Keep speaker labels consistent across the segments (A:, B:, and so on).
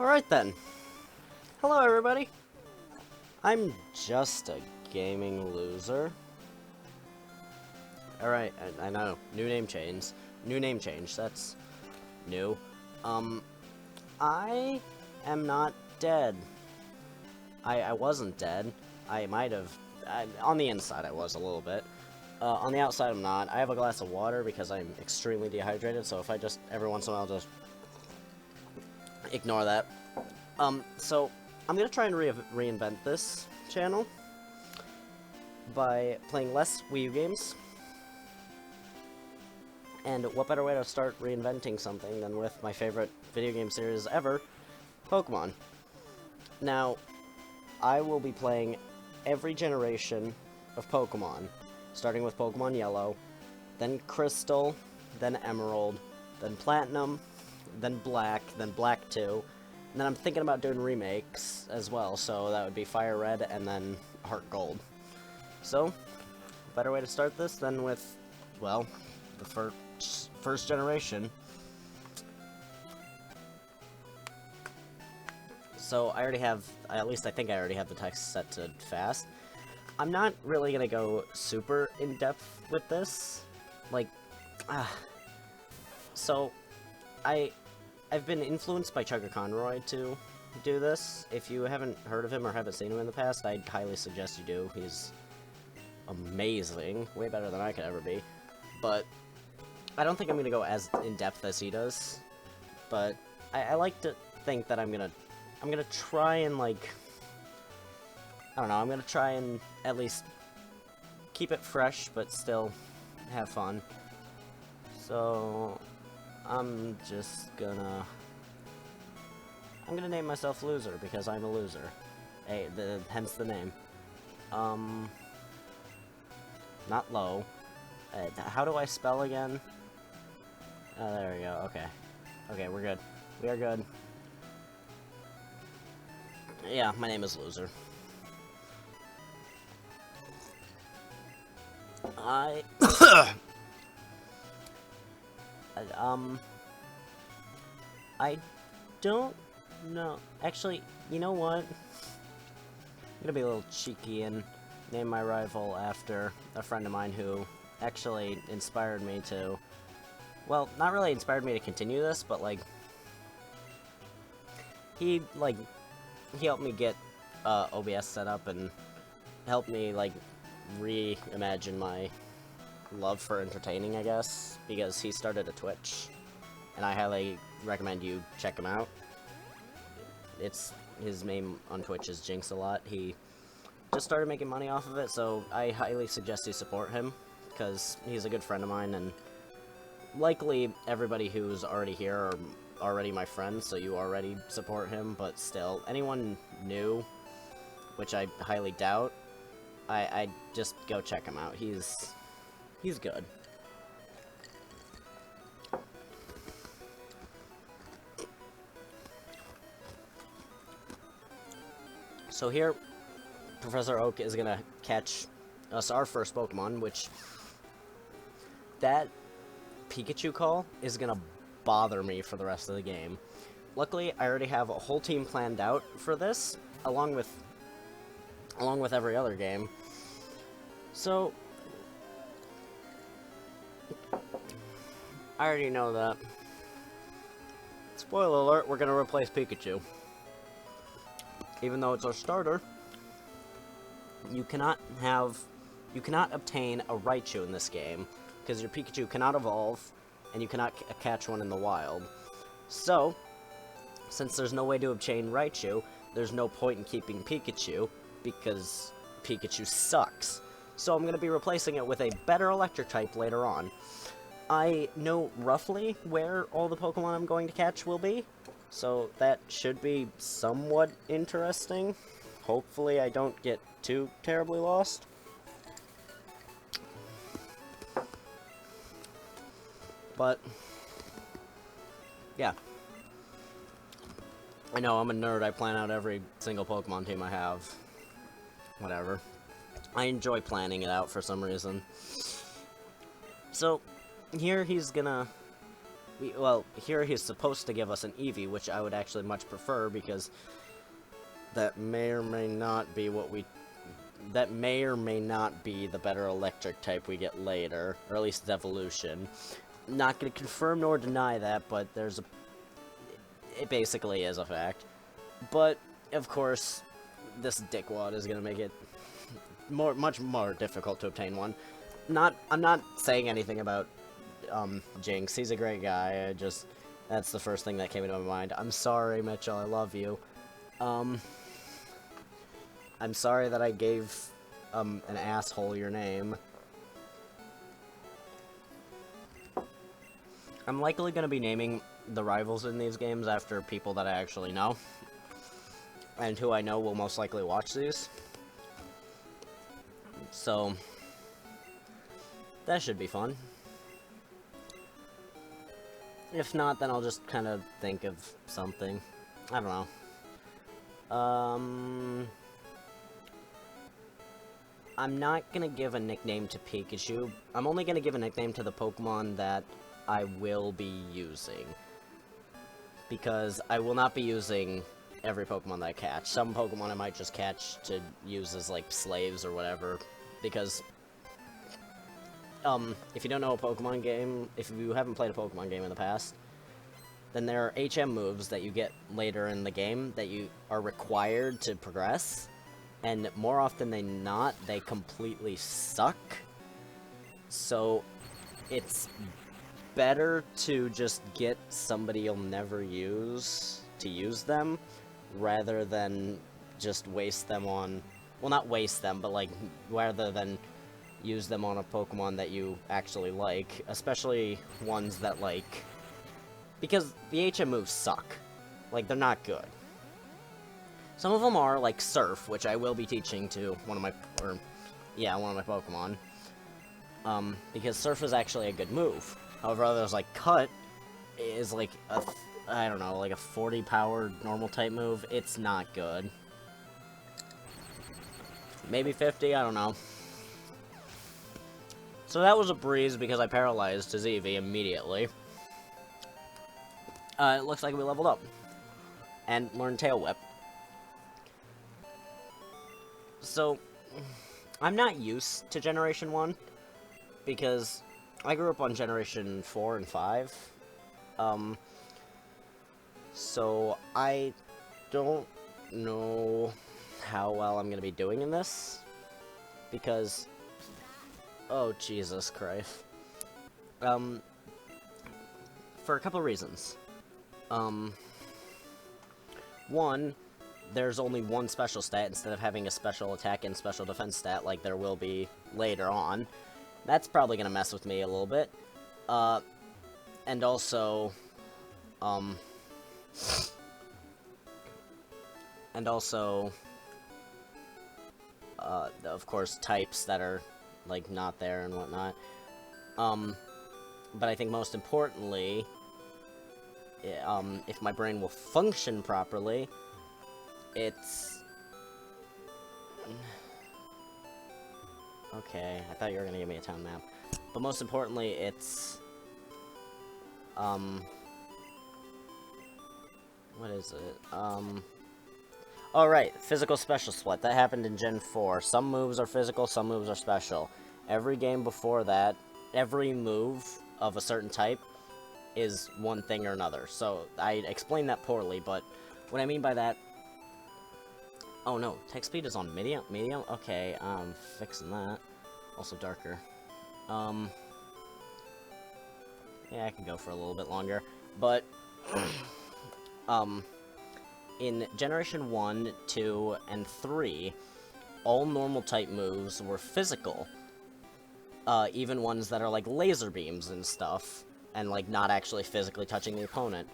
A: Alright then. Hello everybody. I'm just a gaming loser. Alright, I know. New name change. That's new. I am not dead. I wasn't dead. I might have... on the inside I was a little bit. On the outside I'm not. I have a glass of water because I'm extremely dehydrated, so if I just, every once in a while, just ignore that. So, I'm gonna try and reinvent this channel by playing less Wii U games. And what better way to start reinventing something than with my favorite video game series ever, Pokemon. Now, I will be playing every generation of Pokemon, starting with Pokemon Yellow, then Crystal, then Emerald, then Platinum, then Black 2, and then I'm thinking about doing remakes as well, so that would be Fire Red and then Heart Gold. So, better way to start this than with, well, the first generation. So I already have, at least I think I already have the text set to fast. I'm not really gonna go super in-depth with this, like, so I've been influenced by Chugga Conroy to do this. If you haven't heard of him or haven't seen him in the past, I'd highly suggest you do. He's amazing, way better than I could ever be, but I don't think I'm gonna go as in-depth as he does, but I like to think that I'm gonna try and, like, I don't know, I'm gonna try and at least keep it fresh, but still have fun. So, I'm gonna name myself Loser, because I'm a loser. Hey, hence the name. Not low. How do I spell again? Oh, there we go, okay. Okay, we're good. We are good. Yeah, my name is Loser. I don't know. Actually, you know what? I'm gonna be a little cheeky and name my rival after a friend of mine who actually inspired me to, well, not really inspired me to continue this, but, like, he helped me get OBS set up and helped me, like, reimagine my love for entertaining, I guess, because he started a Twitch, and I highly recommend you check him out. His name on Twitch is Jinx-a-lot. He just started making money off of it, so I highly suggest you support him, because he's a good friend of mine, and likely everybody who's already here are already my friends, so you already support him, but still, anyone new, which I highly doubt, I just go check him out. He's good. So here, Professor Oak is gonna catch us our first Pokemon, which that Pikachu call is gonna bother me for the rest of the game. Luckily, I already have a whole team planned out for this, along with every other game. So, I already know that. Spoiler alert, we're gonna replace Pikachu. Even though it's our starter, you cannot obtain a Raichu in this game, because your Pikachu cannot evolve, and you cannot catch one in the wild. So, since there's no way to obtain Raichu, there's no point in keeping Pikachu, because Pikachu sucks. So I'm going to be replacing it with a better electric type later on. I know roughly where all the Pokemon I'm going to catch will be, so that should be somewhat interesting. Hopefully I don't get too terribly lost. But, yeah. I know, I'm a nerd. I plan out every single Pokemon team I have. Whatever. I enjoy planning it out for some reason. So, here he's gonna well, here he's supposed to give us an Eevee, which I would actually much prefer, because that may or may not be that may or may not be the better electric type we get later, or at least its evolution. Not going to confirm nor deny that, but it basically is a fact. But, of course, this dickwad is going to make it much more difficult to obtain one. I'm not saying anything about Jinx. He's a great guy. That's the first thing that came into my mind. I'm sorry, Mitchell. I love you. I'm sorry that I gave an asshole your name. I'm likely going to be naming the rivals in these games after people that I actually know, and who I know will most likely watch these. So, that should be fun. If not, then I'll just kind of think of something. I don't know. I'm not gonna give a nickname to Pikachu. I'm only gonna give a nickname to the Pokemon that I will be using. Because I will not be using every Pokemon that I catch. Some Pokemon I might just catch to use as, like, slaves or whatever. Because, if you don't know a Pokemon game, if you haven't played a Pokemon game in the past, then there are HM moves that you get later in the game that you are required to progress. And more often than not, they completely suck. So, it's better to just get somebody you'll never use to use them, rather than just waste them on... Well, not waste them, but, like, rather than use them on a Pokemon that you actually like. Especially ones that, like... Because the HM moves suck. Like, they're not good. Some of them are, like Surf, which I will be teaching to one of my Pokemon. Because Surf is actually a good move. However, others like Cut is like I don't know, like a 40 power normal type move. It's not good. Maybe 50, I don't know. So that was a breeze because I paralyzed his Eevee immediately. It looks like we leveled up. And learned Tail Whip. So, I'm not used to Generation 1, because I grew up on Generation 4 and 5, so I don't know how well I'm going to be doing in this, because, oh, Jesus Christ, for a couple of reasons. One, there's only one special stat instead of having a special attack and special defense stat like there will be later on. That's probably gonna mess with me a little bit. And also, of course, types that are, like, not there and whatnot. But I think most importantly, if my brain will function properly, it's... Okay, I thought you were gonna give me a town map. But most importantly, it's... What is it? Oh, right, Physical Special Split. That happened in Gen 4. Some moves are physical, some moves are special. Every game before that, every move of a certain type is one thing or another. So, I explained that poorly, but what I mean by that... Oh no, text speed is on medium? Medium? Okay, fixing that. Also darker. Yeah, I can go for a little bit longer. But, in Generation 1, 2, and 3, all normal type moves were physical. Even ones that are like laser beams and stuff, and like not actually physically touching the opponent.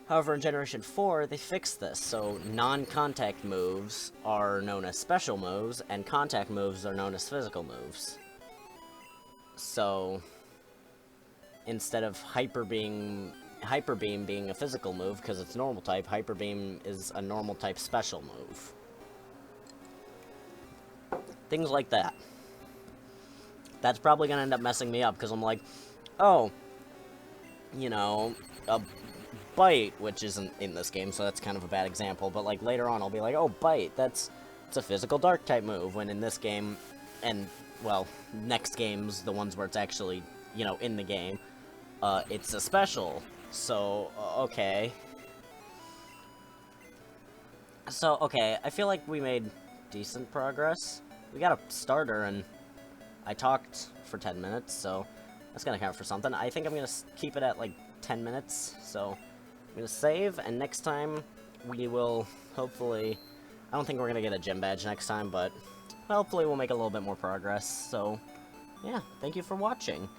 A: However, in Generation 4, they fixed this, so non-contact moves are known as special moves, and contact moves are known as physical moves. So, instead of Hyper Beam being a physical move, because it's normal type, Hyper Beam is a normal type special move. Things like that. That's probably going to end up messing me up, because I'm like, oh, you know, a bite, which isn't in this game, so that's kind of a bad example, but, like, later on I'll be like, oh, bite, it's a physical dark type move, when in this game, and, well, next games, the ones where it's actually, you know, in the game, it's a special, so, okay. So, okay, I feel like we made decent progress. We got a starter, and I talked for 10 minutes, so that's gonna count for something. I think I'm gonna keep it at, like, 10 minutes, so I'm gonna save, and next time we will hopefully... I don't think we're gonna get a gym badge next time, but hopefully we'll make a little bit more progress, so yeah, thank you for watching.